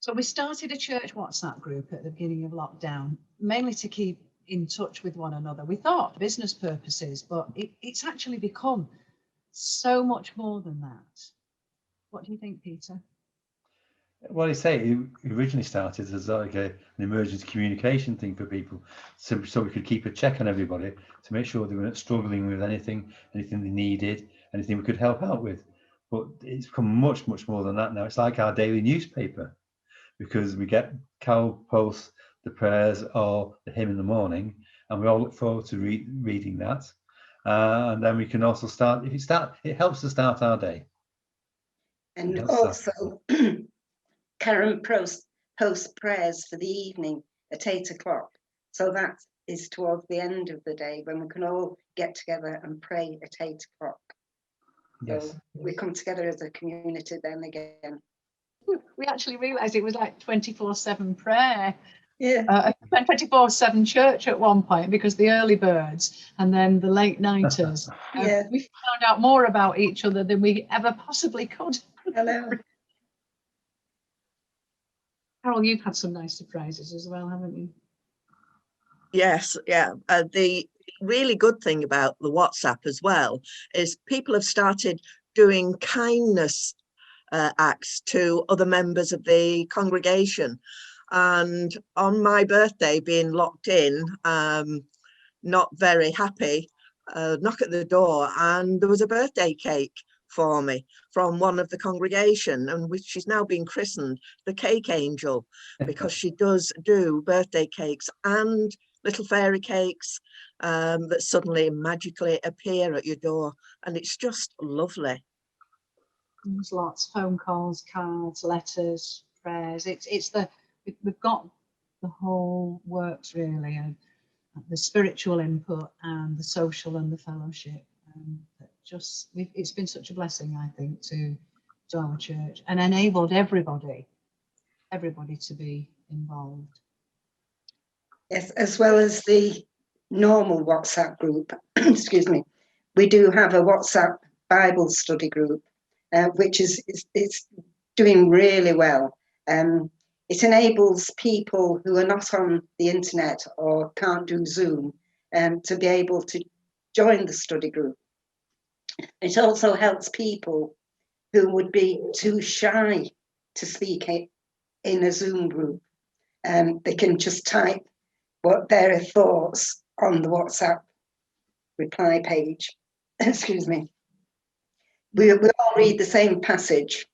So we started a church WhatsApp group at the beginning of lockdown, mainly to keep in touch with one another. We thought for business purposes, but it's actually become so much more than that. What do you think, Peter? Well, you say it originally started as like an emergency communication thing for people, so we could keep a check on everybody to make sure they weren't struggling with anything they needed, anything we could help out with. But it's become much more than that now. It's like our daily newspaper, because we get Carol posts the prayers or the hymn in the morning, and we all look forward to reading that. And then we can also start, it helps to start our day. And also, Karen posts prayers for the evening at 8 o'clock. So that is towards the end of the day when we can all get together and pray at 8 o'clock. Yes. So we come together as a community then again. We actually realised it was like 24/7 prayer. Yeah. 24/7 church at one point, because the early birds and then the late nighters. Yeah. We found out more about each other than we ever possibly could. Hello. Carol, you've had some nice surprises as well, haven't you? Yes, yeah. The really good thing about the WhatsApp as well is people have started doing kindness acts to other members of the congregation. And on my birthday, being locked in, not very happy, knock at the door, and there was a birthday cake for me from one of the congregation, and which she's now been christened the Cake Angel, because she does do birthday cakes and little fairy cakes that suddenly magically appear at your door, and it's just lovely. There's lots, phone calls, cards, letters, prayers. We've got the whole works really, and the spiritual input and the social and the fellowship. It's been such a blessing, I think, to our church, and enabled everybody to be involved. Yes, as well as the normal WhatsApp group, excuse me, we do have a WhatsApp Bible study group, which is doing really well. It enables people who are not on the internet or can't do Zoom to be able to join the study group. It also helps people who would be too shy to speak in a Zoom group. They can just type what their thoughts on the WhatsApp reply page. Excuse me. We all read the same passage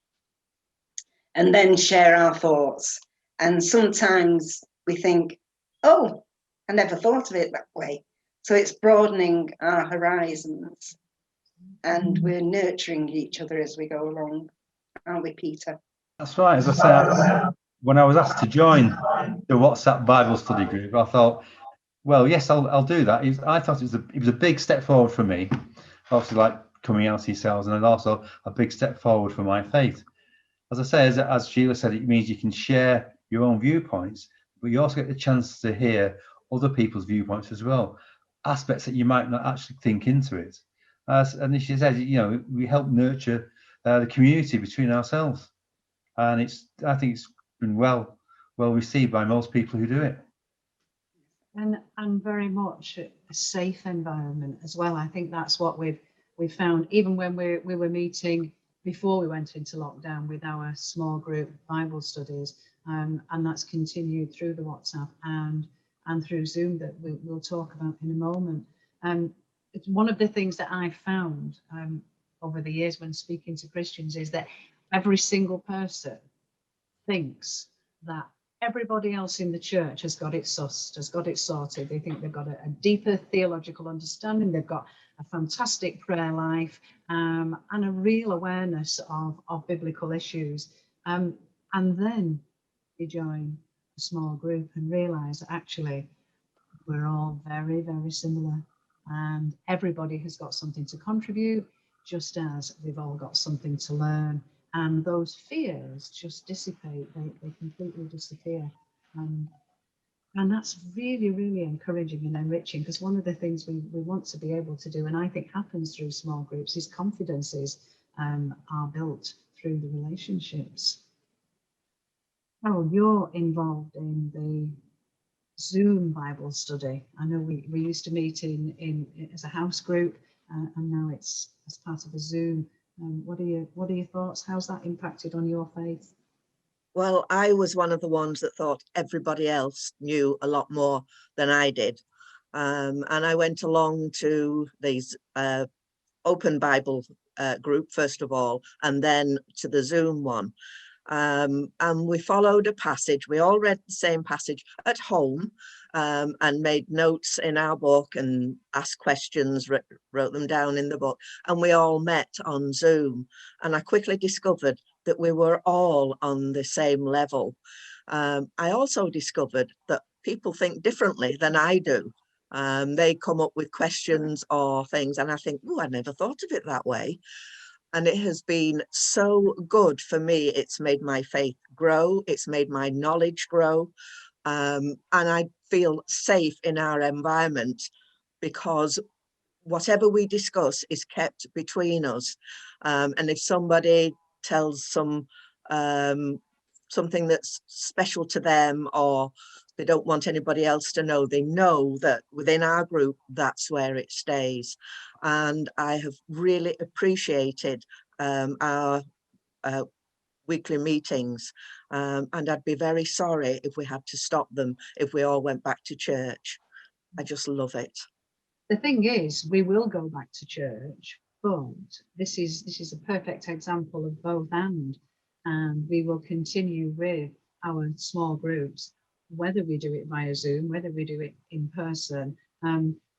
and then share our thoughts. And sometimes we think, oh, I never thought of it that way. So it's broadening our horizons, and we're nurturing each other as we go along, aren't we, Peter? That's right. As I say, when I was asked to join the WhatsApp Bible study group, I thought, well, yes, I'll do that. I thought it was a big step forward for me, obviously, like coming out to yourselves, and also a big step forward for my faith. As I say, as Sheila said, it means you can share your own viewpoints, but you also get the chance to hear other people's viewpoints as well, aspects that you might not actually think into it. And she said, we help nurture the community between ourselves, and I think it's been well received by most people who do it. And very much a safe environment as well. I think that's what we've found, even when we were meeting before we went into lockdown with our small group Bible studies, and that's continued through the WhatsApp and through Zoom that we'll talk about in a moment. It's one of the things that I found over the years when speaking to Christians is that every single person thinks that everybody else in the church has got it sussed, has got it sorted. They think they've got a deeper theological understanding. They've got a fantastic prayer life and a real awareness of biblical issues. And then you join a small group and realise that actually we're all very, very similar, and everybody has got something to contribute, just as we've all got something to learn. And those fears just dissipate, they completely disappear. And that's really, really encouraging and enriching, because one of the things we want to be able to do, and I think happens through small groups, is confidences are built through the relationships. Carol, you're involved in the Zoom Bible study. I know we used to meet in as a house group, and now it's as part of a Zoom. What are your thoughts? How's that impacted on your faith? Well, I was one of the ones that thought everybody else knew a lot more than I did. And I went along to these open Bible group, first of all, and then to the Zoom one. And we followed a passage. We all read the same passage at home, and made notes in our book and asked questions, wrote them down in the book, and we all met on Zoom. And I quickly discovered that we were all on the same level. I also discovered that people think differently than I do. They come up with questions or things, and I think, oh, I never thought of it that way. And it has been so good for me. It's made my faith grow. It's made my knowledge grow. And I feel safe in our environment because whatever we discuss is kept between us. And if somebody tells something that's special to them, or they don't want anybody else to know, they know that within our group, that's where it stays. And I have really appreciated our weekly meetings. And I'd be very sorry if we had to stop them, if we all went back to church. I just love it. The thing is, we will go back to church, but this is a perfect example of both and we will continue with our small groups, whether we do it via Zoom, whether we do it in person,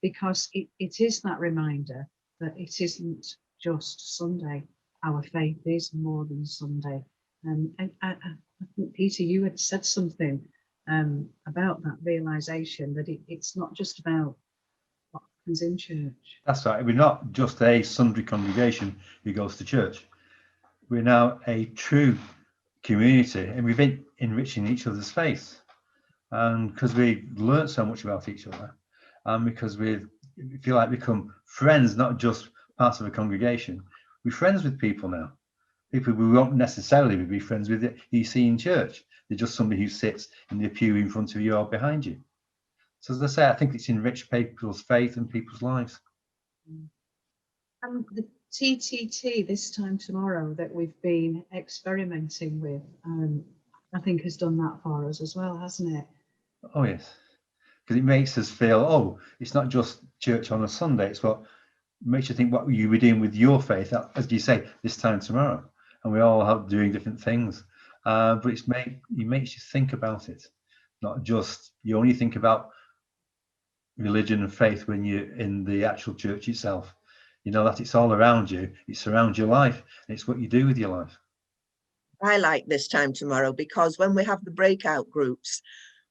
because it is that reminder that it isn't just Sunday. Our faith is more than Sunday. And I think, Peter, you had said something about that realization that it's not just about what happens in church. That's right. We're not just a Sunday congregation who goes to church. We're now a true community, and we've been enriching each other's faith. And because we learned so much about each other, and because we feel like become friends, not just part of a congregation, we're friends with people now. People we won't necessarily be friends with that you see in church. They're just somebody who sits in the pew in front of you or behind you. So as I say, I think it's enriched people's faith and people's lives. And the TTT this time tomorrow that we've been experimenting with, I think has done that for us as well, hasn't it? Oh yes, because it makes us feel, oh, it's not just church on a Sunday. It's what makes you think what you were doing with your faith, as you say, this time tomorrow. And we all have doing different things, but it makes you think about it, not just you only think about religion and faith when you're in the actual church itself. You know that it's all around you, it's around your life, and it's what you do with your life. I like this time tomorrow because when we have the breakout groups,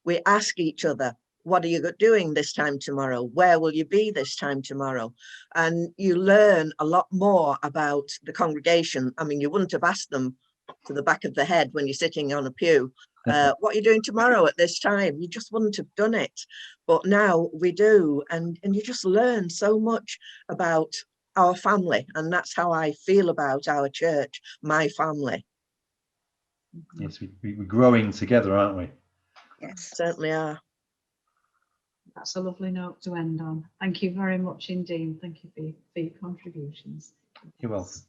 we ask each other, what are you doing this time tomorrow? Where will you be this time tomorrow? And you learn a lot more about the congregation. I mean, you wouldn't have asked them to the back of the head when you're sitting on a pew, what are you doing tomorrow at this time? You just wouldn't have done it. But now we do. And you just learn so much about our family. And that's how I feel about our church, my family. Yes, we're growing together, aren't we? Yes. Certainly are. That's a lovely note to end on. Thank you very much indeed. Thank you for your contributions. You're welcome.